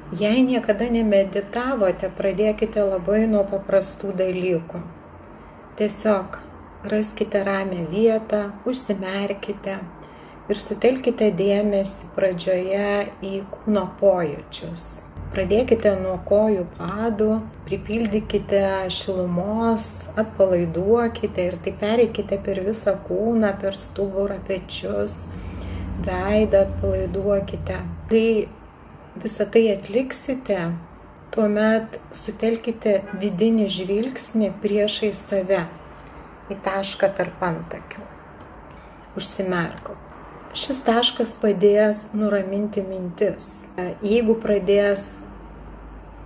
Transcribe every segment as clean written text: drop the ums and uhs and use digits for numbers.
Jei niekada nemeditavote, pradėkite labai nuo paprastų dalykų. Tiesiog raskite ramią vietą, užsimerkite ir sutelkite dėmesį pradžioje į kūno pojūčius. Pradėkite nuo kojų padų, pripildykite šilumos, atpalaiduokite ir taip pereikite per visą kūną, per stuburą, pečius, veidą atpalaiduokite. Kai visą tai atliksite, tuomet sutelkite vidinį žvilgsnį priešai save į tašką tarp antakių, užsimerkus. Šis taškas padės nuraminti mintis. Jeigu pradės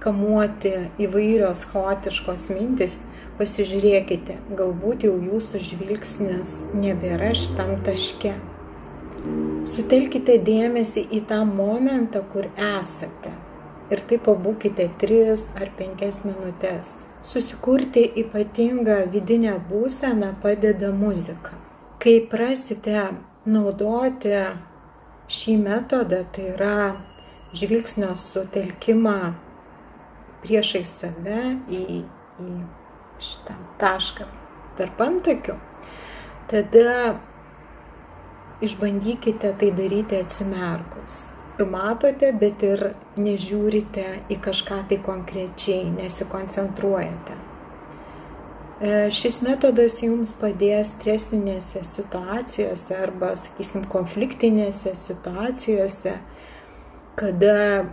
kamuoti įvairios chaotiškos mintys, pasižiūrėkite, galbūt jau jūsų žvilgsnis nebėra šitam taške. Sutelkite dėmesį į tą momentą, kur esate. Ir taip pabūkite 3 ar 5 minutės. Susikurti ypatingą vidinę būseną padeda muzika. Kai prasite naudoti šį metodą, tai yra žvilgsnio sutelkimą priešai save į šitą tašką tarp antakių, tada išbandykite tai daryti atsimerkus. Ir matote, bet ir nežiūrite į kažką tai konkrečiai, nesikoncentruojate. Šis metodas jums padės stresinėse situacijose arba, sakysim, konfliktinėse situacijose, kada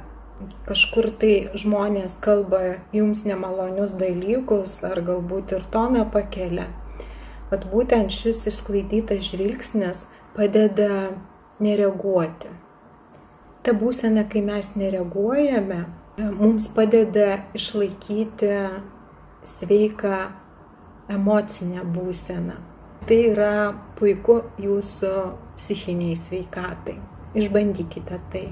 kažkur tai žmonės kalba jums nemalonius dalykus ar galbūt ir toną pakelia. Vat būtent šis išsklaidytas žvilgsnis padeda nereaguoti. Ta būsena, kai mes nereaguojame, mums padeda išlaikyti sveiką emocinę būseną. Tai yra puiku jūsų psichiniai sveikatai. Išbandykite tai.